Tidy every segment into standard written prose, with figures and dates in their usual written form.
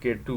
K2।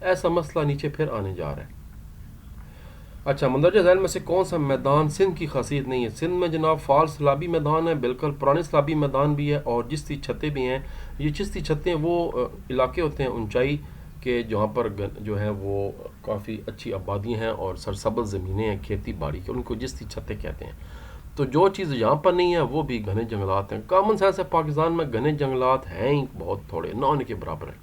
ایسا مسئلہ نیچے پھر آنے جا رہا ہے۔ اچھا، مندرجہ ذیل میں سے کون سا میدان سندھ کی خاصیت نہیں ہے؟ سندھ میں جناب فال سیلابی میدان ہے، بالکل پرانے سیلابی میدان بھی ہے، اور چشتی چھتیں بھی ہیں۔ یہ چشتی چھتیں وہ علاقے ہوتے ہیں اونچائی کے جہاں پر جو ہے وہ کافی اچھی آبادی ہیں اور سرسبز زمینیں ہیں کھیتی باڑی کی، ان کو چشتی چھتیں کہتے ہیں۔ تو جو چیز یہاں پر نہیں ہے وہ بھی گھنے جنگلات ہیں۔ کامن سینس ہے پاکستان میں گھنے جنگلات ہیں ہی بہت تھوڑے، نہ ہونے کے برابر ہیں۔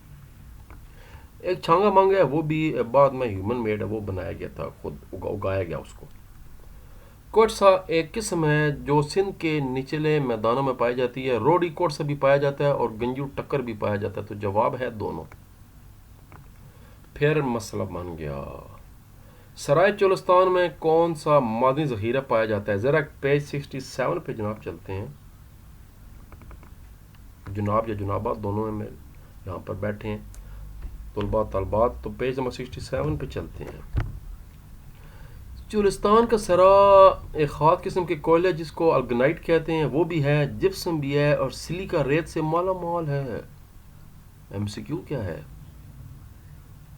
ایک چھانگا مانگا ہے، وہ بھی بعد میں ہیومن میڈ ہے، وہ بنایا گیا تھا، خود اگایا گیا اس کو۔ کوٹسا ایک قسم ہے جو سندھ کے نچلے میدانوں میں پائی جاتی ہے۔ روڈی کوٹسا بھی پایا جاتا ہے اور گنجو ٹکر بھی پایا جاتا ہے، تو جواب ہے دونوں۔ پھر مسئلہ بن گیا، سرائے چولستان میں کون سا معدنی ذخیرہ پایا جاتا ہے؟ ذرا پیج 67 پہ جناب چلتے ہیں، جناب یا جنابات دونوں میں یہاں پر بیٹھے ہیں طلباء طالبات، تو پیج نمبر 67 پہ چلتے ہیں۔ چولستان کا سرا ایک خاص قسم کے کوئلے جس کو الگنائٹ کہتے ہیں وہ بھی ہے، جپسم بھی ہے، اور سلیکا ریت سے مالا مال ہے۔ ایم سی کیو کیا ہے؟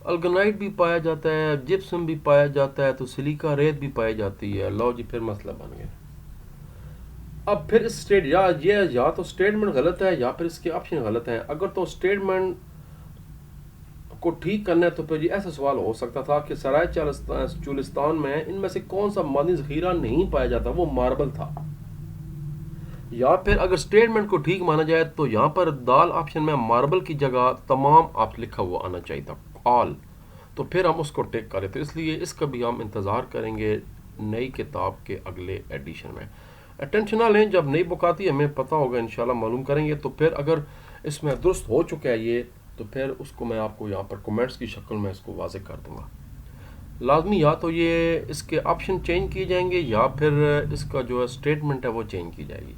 الگنائٹ بھی پایا جاتا ہے، جپسم بھی پایا جاتا ہے، تو سلیکا ریت بھی پائی جاتی ہے۔ لو جی، پھر مسئلہ بن گیا۔ اب پھر یا تو سٹیٹمنٹ غلط ہے یا پھر اس کے آپشن غلط ہیں۔ اگر تو سٹیٹمنٹ کو ٹھیک کرنا ہے تو پھر یہ ایسا سوال ہو سکتا تھا کہ سرائے چولستان میں ان میں سے کون سا معدنی ذخیرہ نہیں پایا جاتا؟ وہ ماربل تھا۔ یا پھر اگر سٹیٹمنٹ کو ٹھیک مانا جائے تو یہاں پر دال آپشن میں ماربل کی جگہ تمام آپ لکھا ہوا آنا چاہیے تھا، آل، تو پھر ہم اس کو ٹیک کریں۔ تو اس لیے اس کا بھی ہم انتظار کریں گے نئی کتاب کے اگلے ایڈیشن میں۔ ٹینشن نہ لیں، جب نئی بک آتی ہے ہمیں پتہ ہوگا، انشاءاللہ معلوم کریں گے۔ تو پھر اگر اس میں درست ہو چکا ہے یہ، تو پھر اس کو میں آپ کو یہاں پر کمنٹس کی شکل میں اس کو واضح کر دوں گا۔ لازمی یا تو یہ اس کے آپشن چینج کیے جائیں گے یا پھر اس کا جو ہے سٹیٹمنٹ ہے وہ چینج کی جائے گی۔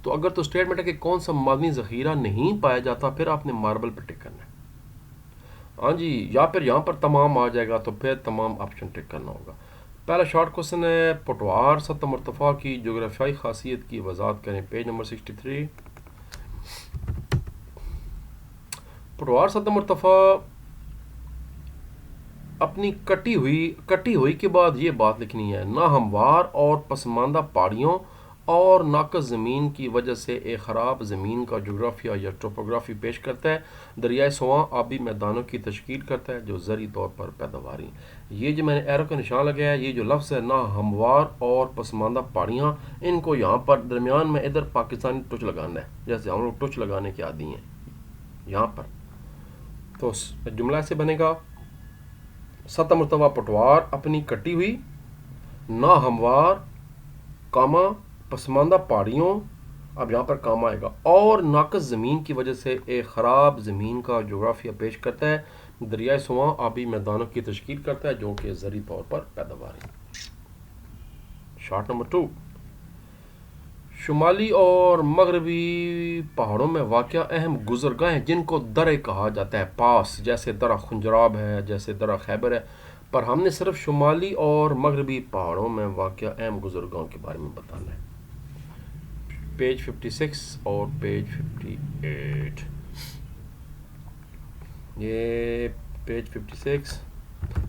تو اگر تو سٹیٹمنٹ ہے کہ کون سا معدنی ذخیرہ نہیں پایا جاتا، پھر آپ نے ماربل پہ ٹک کرنا ہے، ہاں جی، یا پھر یہاں پر تمام آ جائے گا تو پھر تمام آپشن ٹک کرنا ہوگا۔ پہلا شارٹ کوسچن ہے، پٹوار سطح مرتفع کی جغرافیائی خاصیت کی وضاحت کریں، پیج نمبر 63۔ پٹوار سطح مرتفع اپنی کٹی ہوئی کے بعد یہ بات لکھنی ہے، ناہموار اور پسماندہ پہاڑیوں اور ناقص زمین کی وجہ سے ایک خراب زمین کا جغرافیہ یا ٹوپوگرافی پیش کرتا ہے۔ دریائے سواں آبی میدانوں کی تشکیل کرتا ہے جو زرعی طور پر پیداواری۔ یہ جو میں نے ایرو کا نشان لگایا ہے، یہ جو لفظ ہے ناہموار اور پسماندہ پہاڑیاں، ان کو یہاں پر درمیان میں ادھر پاکستانی ٹچ لگانا ہے، جیسے ہم لوگ ٹچ لگانے کے عادی ہیں یہاں پر۔ تو جملہ ایسے بنے گا، سطح مرتفع پٹوار اپنی کٹی ہوئی، ناہموار، کاما، پسماندہ پہاڑیوں، اب یہاں پر کام آئے گا، اور ناقص زمین کی وجہ سے ایک خراب زمین کا جغرافیہ پیش کرتا ہے۔ دریائے سواں آبی میدانوں کی تشکیل کرتا ہے جو کہ زرعی طور پر پیداواری۔ شارٹ نمبر 2، شمالی اور مغربی پہاڑوں میں واقع اہم گزرگاہیں جن کو درے کہا جاتا ہے، پاس، جیسے درہ خنجراب ہے، جیسے درہ خیبر ہے، پر ہم نے صرف شمالی اور مغربی پہاڑوں میں واقع اہم گزرگاہوں کے بارے میں بتانا ہے۔ پیج 56 اور پیج 58، یہ پیج 56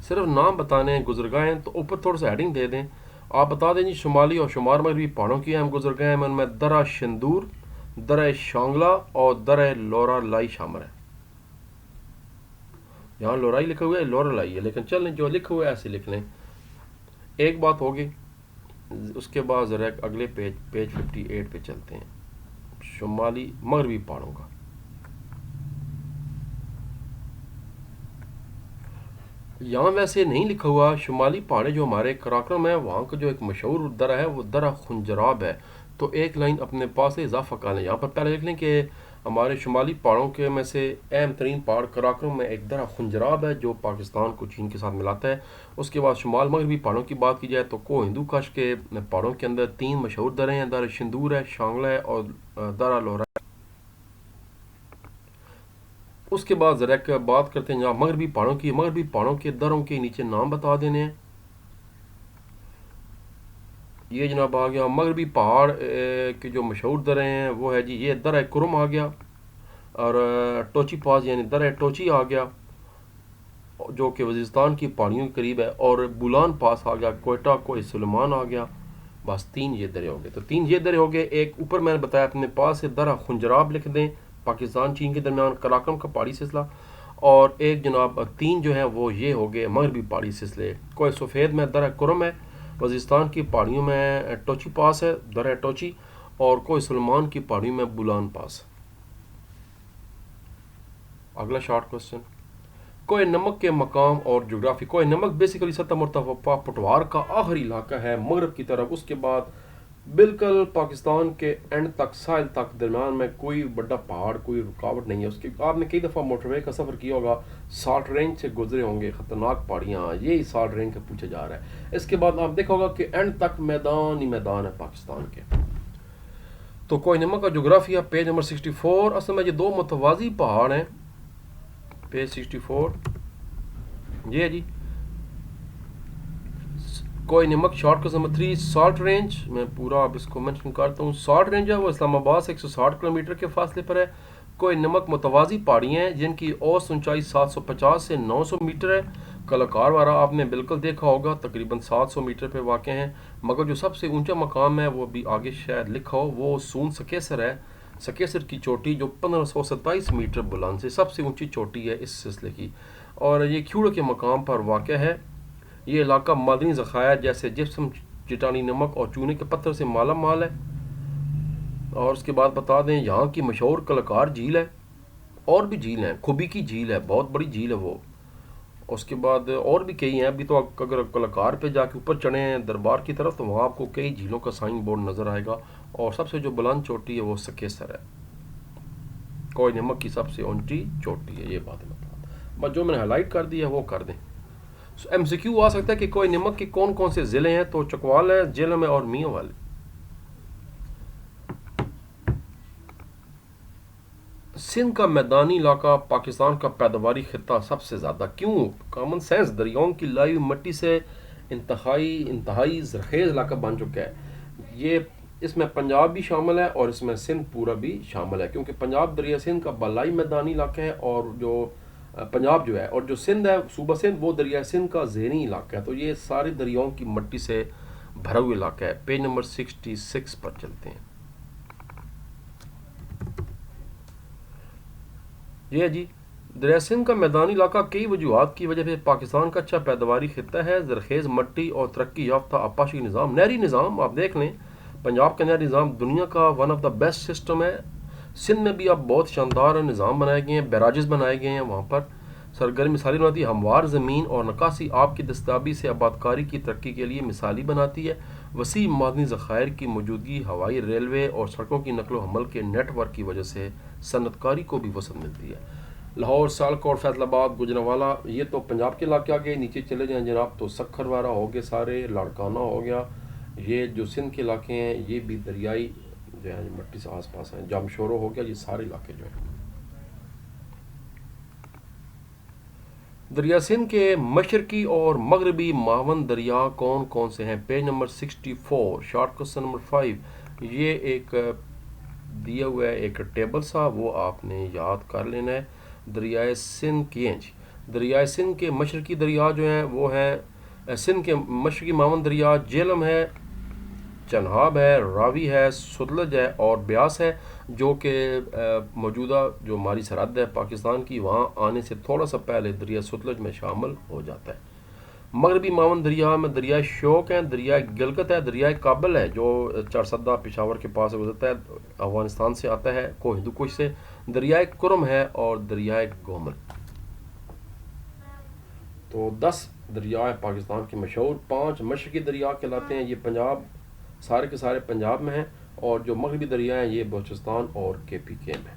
صرف نام بتانے ہیں گزرگاہیں، تو اوپر تھوڑا سا ہیڈنگ دے دیں، آپ بتا دیں جی شمالی اور شمال مغربی پہاڑوں کی اہم گزرگاہیں میں ان میں درہ شندور، درہ شانگلہ اور درہ لورا لائی شامل ہے۔ یہاں لورائی لکھا ہوا ہے، لورا لائی ہے، لیکن چلیں جو لکھا ہوا ہے ایسے لکھ لیں۔ ایک بات ہوگی، اس کے بعد ذرا اگلے پیج 58 پہ چلتے ہیں، شمالی مغربی پہاڑوں کا۔ یہاں ویسے نہیں لکھا ہوا، شمالی پہاڑیں جو ہمارے کراکرم ہے وہاں کا جو ایک مشہور درہ ہے وہ درہ خنجراب ہے، تو ایک لائن اپنے پاس اضافہ کر لیں۔ یہاں پر پہلے لکھ لیں کہ ہمارے شمالی پہاڑوں کے میں سے اہم ترین پہاڑ کراکرم میں ایک درہ خنجراب ہے جو پاکستان کو چین کے ساتھ ملاتا ہے۔ اس کے بعد شمال مغربی پہاڑوں کی بات کی جائے تو کو ہندو کش کے پہاڑوں کے اندر 3 مشہور درے ہیں، درہ شندور ہے، شانگلہ ہے اور درہ لورا ہے۔ اس کے بعد ذرا بات کرتے ہیں جہاں مغربی پہاڑوں کی، مغربی پہاڑوں کے دروں کے نیچے نام بتا دینے ہیں۔ یہ جناب آ گیا مغربی پہاڑ کے جو مشہور درے ہیں وہ ہے جی یہ درہ کرم آ گیا، اور ٹوچی پاس یعنی درہ ٹوچی آ گیا، جو کہ وزیرستان کی پہاڑیوں کے قریب ہے، اور بولان پاس آ گیا، کوئٹہ کوہ سلیمان آ گیا. بس 3 یہ درے ہو گئے. تو 3 یہ درے ہو گئے. ایک اوپر میں نے بتایا اپنے پاس سے درہ خنجراب لکھ دیں، پاکستان چین کے درمیان کراکرم کا پہاڑی سلسلہ. اور ایک جناب 3 جو ہیں وہ یہ ہو گئے مغربی پہاڑی سلسلے. کوہ سفید میں درہ کرم ہے، وزیرستان کی پہاڑیوں میں ٹوچی پاس ہے، درہ ٹوچی، اور کوہ سلیمان کی پہاڑیوں میں بولان پاس. اگلا شارٹ کوسچن، کوہ نمک کے مقام اور جغرافی. کوہ نمک بیسیکلی سطح مرتفع پٹوار کا آخری علاقہ ہے مغرب کی طرف. اس کے بعد بالکل پاکستان کے اینڈ تک ساحل تک درمیان میں کوئی بڑا پہاڑ، کوئی رکاوٹ نہیں ہے. اس کے آپ نے کئی دفعہ موٹر وے کا سفر کیا ہوگا، سالٹ رینج سے گزرے ہوں گے، خطرناک پہاڑیاں، یہی سالٹ رینج کا پوچھا جا رہا ہے. اس کے بعد آپ دیکھا ہوگا کہ اینڈ تک میدان ہی میدان ہے پاکستان کے. تو کوہ نمک کا جغرافیہ پیج نمبر 64. اصل میں یہ 2 متوازی پہاڑ ہیں. پیج 64 یہ ہے جی کوہ نمک. Short question number 3، salt range. میں پورا اب اس کو مینشن کرتا ہوں. سالٹ رینج ہے وہ اسلام آباد سے 160 کلومیٹر کے فاصلے پر ہے. کوہ نمک متوازی پہاڑیاں ہیں جن کی اوسط اونچائی 750 سے 900 میٹر ہے. کلاکار وارہ آپ نے بالکل دیکھا ہوگا، تقریباً 700 میٹر پہ واقع ہیں. مگر جو سب سے اونچا مقام ہے وہ بھی آگے شاید لکھا ہو، وہ سون سکیسر ہے. سکیسر کی چوٹی جو 1527 میٹر بلند سے سب سے اونچی چوٹی ہے اس سلسلے کی، اور یہ کھیوڑ کے مقام پر واقع ہے. یہ علاقہ معدنی ذخائر جیسے جپسم، چٹانی نمک اور چونے کے پتھر سے مالا مال ہے. اور اس کے بعد بتا دیں یہاں کی مشہور کلاکار جھیل ہے، اور بھی جھیل ہیں، کھبی کی جھیل ہے، بہت بڑی جھیل ہے وہ. اس کے بعد اور بھی کئی ہیں. ابھی تو اگر کلاکار پہ جا کے اوپر چڑھے ہیں دربار کی طرف تو وہاں آپ کو کئی جھیلوں کا سائن بورڈ نظر آئے گا. اور سب سے جو بلند چوٹی ہے وہ سکیسر ہے، کوہ نمک کی سب سے اونچی چوٹی ہے. یہ بات بس جو میں نے ہائی لائٹ کر دی ہے وہ کر دیں. ایم سی کیو آ سکتا ہے کہ کوہ نمک کے کون کون سے ضلع ہیں. تو چکوال ہے، جہلم ہے اور میاں والے. سندھ کا میدانی علاقہ پاکستان کا پیداواری خطہ سب سے زیادہ کیوں؟ کامن سینس، دریاؤں کی لائی ہوئی مٹی سے انتہائی زرخیز علاقہ بن چکا ہے. یہ اس میں پنجاب بھی شامل ہے اور اس میں سندھ پورا بھی شامل ہے، کیونکہ پنجاب دریا سندھ کا بالائی میدانی علاقہ ہے، اور جو پنجاب جو ہے اور جو سندھ ہے صوبہ سندھ وہ دریا سندھ کا ذہنی علاقہ ہے. تو یہ سارے دریاؤں کی مٹی سے بھرا ہوا علاقہ ہے. پیج نمبر 66 پر چلتے ہیں. یہ جی دریا سندھ کا میدانی علاقہ کئی وجوہات کی وجہ سے پاکستان کا اچھا پیداواری خطہ ہے. زرخیز مٹی اور ترقی یافتہ آبپاشی نظام، نہری نظام آپ دیکھ لیں، پنجاب کا نہری نظام دنیا کا one of the best system ہے. سندھ میں بھی اب بہت شاندار نظام بنائے گئے ہیں، بیراجز بنائے گئے ہیں وہاں پر. سرگرم مثالی بناتی ہے، ہموار زمین اور نکاسی آب کی دستیابی سے آبادکاری کی ترقی کے لیے مثالی بناتی ہے. وسیع معدنی ذخائر کی موجودگی، ہوائی، ریلوے اور سڑکوں کی نقل و حمل کے نیٹ ورک کی وجہ سے صنعت کاری کو بھی وسعت ملتی ہے. لاہور، سیالکوٹ، فیصل آباد، گوجرانوالا یہ تو پنجاب کے علاقے آگے. نیچے چلے جائیں جناب تو سکھر وارہ ہو گئے، سارے لاڑکانہ ہو گیا. یہ جو سندھ کے علاقے ہیں یہ بھی دریائی جو ہے مٹی سے آس پاس ہیں. جامشورو ہو گیا، یہ سارے علاقے جو ہیں. دریا سندھ کے مشرقی اور مغربی معاون دریا کون کون سے ہیں؟ Page number 64. Short question number 5. یہ ایک دیا ہوا ہے ایک ٹیبل سا، وہ آپ نے یاد کر لینا ہے. دریائے سندھ کی دریائے سندھ کے مشرقی دریا جو ہیں وہ ہیں، سندھ کے مشرقی معاون دریا جہلم ہے، چنہاب ہے، راوی ہے، ستلج ہے اور بیاس ہے، جو کہ موجودہ جو ہماری سرحد ہے پاکستان کی وہاں آنے سے تھوڑا سا پہلے دریا ستلج میں شامل ہو جاتا ہے. مغربی معاون دریا میں دریائے شوک ہے، دریائے گلگت ہے، دریائے کابل ہے جو چارسدہ پشاور کے پاس گزرتا ہے، افغانستان سے آتا ہے کو ہندو کش سے، دریائے کرم ہے اور دریائے گومل. تو 10 دریا پاکستان کے مشہور. 5 مشرقی دریا کہلاتے ہیں، یہ پنجاب سارے کے سارے پنجاب میں ہیں، اور جو مغربی دریا ہیں یہ بلوچستان اور کے پی کے میں.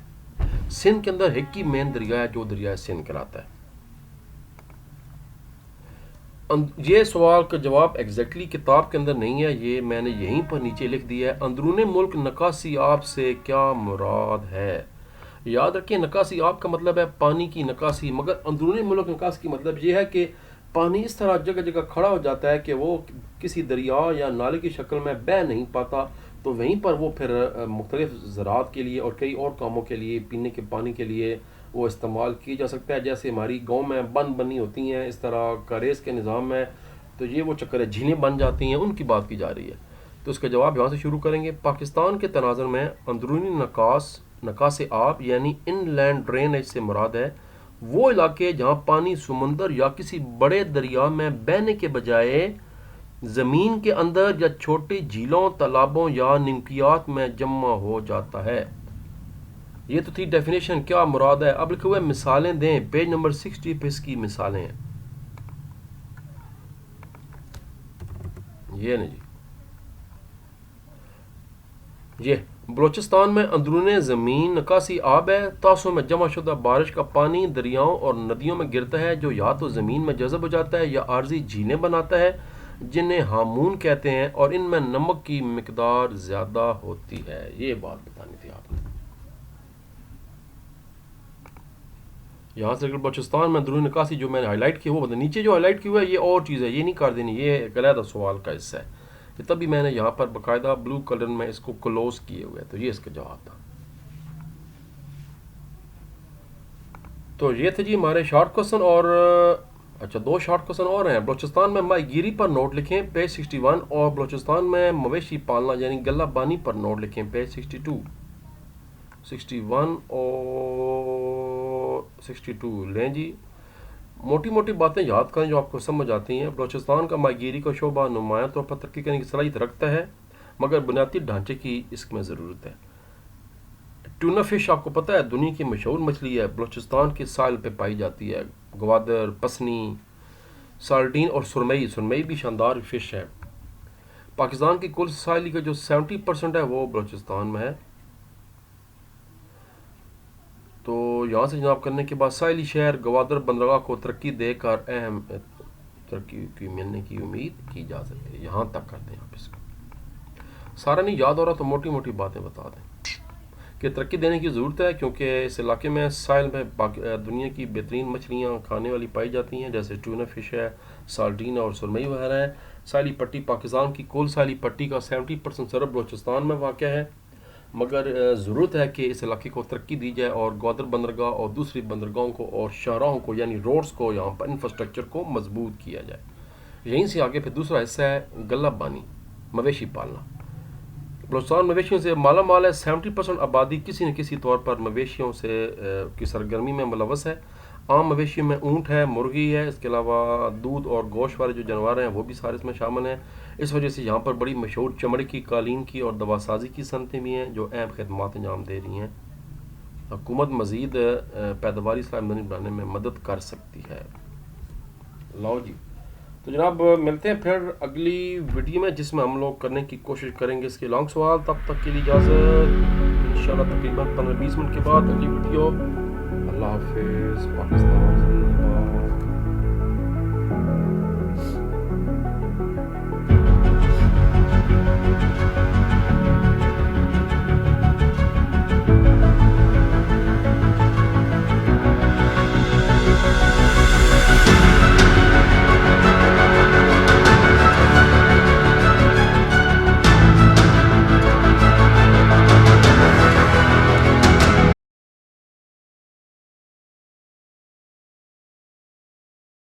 سندھ کے اندر ہکی مین دریا ہے جو دریائے سندھ کہلاتا ہے. یہ سوال کا جواب ایگزیکٹلی کتاب کے اندر نہیں ہے، یہ میں نے یہیں پر نیچے لکھ دیا ہے. اندرون ملک نکاسی آب سے کیا مراد ہے؟ یاد رکھیں نکاسی آب کا مطلب ہے پانی کی نکاسی، مگر اندرون ملک نکاسی کی مطلب یہ ہے کہ پانی اس طرح جگہ جگہ کھڑا ہو جاتا ہے کہ وہ کسی دریا یا نالے کی شکل میں بہہ نہیں پاتا، تو وہیں پر وہ پھر مختلف زراعت کے لیے اور کئی اور کاموں کے لیے، پینے کے پانی کے لیے وہ استعمال کی جا سکتا ہے. جیسے ہماری گاؤں میں بند بنی ہوتی ہیں اس طرح کا ریس کے نظام ہے تو یہ وہ چکر ہے جھیلیں بن جاتی ہیں ان کی بات کی جا رہی ہے. تو اس کا جواب یہاں سے شروع کریں گے. پاکستان کے تناظر میں اندرونی نکاس آب یعنی ان لینڈ ڈرینیج سے مراد ہے وہ علاقے جہاں پانی سمندر یا کسی بڑے دریا میں بہنے کے بجائے زمین کے اندر یا چھوٹی جھیلوں تالابوں یا نمکیات میں جمع ہو جاتا ہے. یہ تو تھی ڈیفینیشن. کیا مراد ہے؟ اب لکھے ہوئے مثالیں دیں. پیج نمبر 60 پہ اس کی مثالیں ہیں. یہ نہیں جی یہ بلوچستان میں اندرون زمین نکاسی آب ہے. تاسوں میں جمع شدہ بارش کا پانی دریاؤں اور ندیوں میں گرتا ہے جو یا تو زمین میں جذب ہو جاتا ہے یا عارضی جھیلیں بناتا ہے جنہیں ہامون کہتے ہیں اور ان میں نمک کی مقدار زیادہ ہوتی ہے. یہ بات بتانی تھی آپ نے. یہاں سے اگر بلوچستان میں اندرونی نکاسی جو میں نے ہائی لائٹ کی وہ بتا نیچے جو ہائی لائٹ کی ہوا ہے یہ اور چیز ہے یہ نہیں کر دینی. یہ ایک علیحدہ سوال کا حصہ ہے. تبھی میں نے یہاں پر باقاعدہ بلو کلر میں اس کو کلوز کیے ہوئے. تو یہ اس کا جواب تھا. تو یہ تھے جی ہمارے شارٹ کوسچن. اور اچھا 2 شارٹ کوسچن اور ہیں. بلوچستان میں ماہی گیری پر نوٹ لکھیں پیج 61 اور بلوچستان میں مویشی پالنا یعنی غلہ بانی پر نوٹ لکھیں پیج 61 اور 62 لیں جی. موٹی موٹی باتیں یاد کریں جو آپ کو سمجھ آتی ہیں. بلوچستان کا ماہی گیری کا شعبہ نمایاں طور پر ترقی کرنے کی صلاحیت رکھتا ہے مگر بنیادی ڈھانچے کی اس میں ضرورت ہے. ٹیونا فش آپ کو پتہ ہے دنیا کی مشہور مچھلی ہے. بلوچستان کے ساحل پہ پائی جاتی ہے. گوادر، پسنی، سارڈین اور سرمئی بھی شاندار فش ہے. پاکستان کی کل ساحلی کا جو 70% ہے وہ بلوچستان میں ہے. تو یہاں سے جناب کرنے کے بعد ساحلی شہر گوادر بندرگاہ کو ترقی دے کر اہم ترقی کی ملنے کی امید کی جا سکتی ہے. یہاں تک کرتے ہیں آپ اس کو. سارا نہیں یاد ہو رہا تو موٹی موٹی باتیں بتا دیں کہ ترقی دینے کی ضرورت ہے کیونکہ اس علاقے میں ساحل میں دنیا کی بہترین مچھلیاں کھانے والی پائی جاتی ہیں جیسے ٹیونا فش ہے، سارڈین اور سرمئی وغیرہ ہے. ساحلی پٹی پاکستان کی کل ساحلی پٹی کا 70% صرف بلوچستان میں واقع ہے مگر ضرورت ہے کہ اس علاقے کو ترقی دی جائے اور گوادر بندرگاہ اور دوسری بندرگاہوں کو اور شاہراہوں کو یعنی روڈز کو یہاں پر انفراسٹرکچر کو مضبوط کیا جائے. یہیں سے آگے پھر دوسرا حصہ ہے غلہ بانی مویشی پالنا. بلوچستان مویشیوں سے مالا مال ہے. 70% آبادی کسی نہ کسی طور پر مویشیوں سے کی سرگرمی میں ملوث ہے. عام مویشیوں میں اونٹ ہے، مرغی ہے، اس کے علاوہ دودھ اور گوشت والے جو جانور ہیں وہ بھی سارے اس میں شامل ہیں. اس وجہ سے یہاں پر بڑی مشہور چمڑے کی، قالین کی اور دوا سازی کی صنعتیں بھی ہیں جو اہم خدمات انجام دے رہی ہیں. حکومت مزید پیداواری صلاحیت بنانے میں مدد کر سکتی ہے. لاؤ جی. تو جناب ملتے ہیں پھر اگلی ویڈیو میں جس میں ہم لوگ کرنے کی کوشش کریں گے اس کے لانگ سوال. تب تک کے لیے اجازت. انشاءاللہ تقریباً 15-20 منٹ کے بعد اگلی ویڈیو. اللہ حافظ. پاکستان زندہ باد.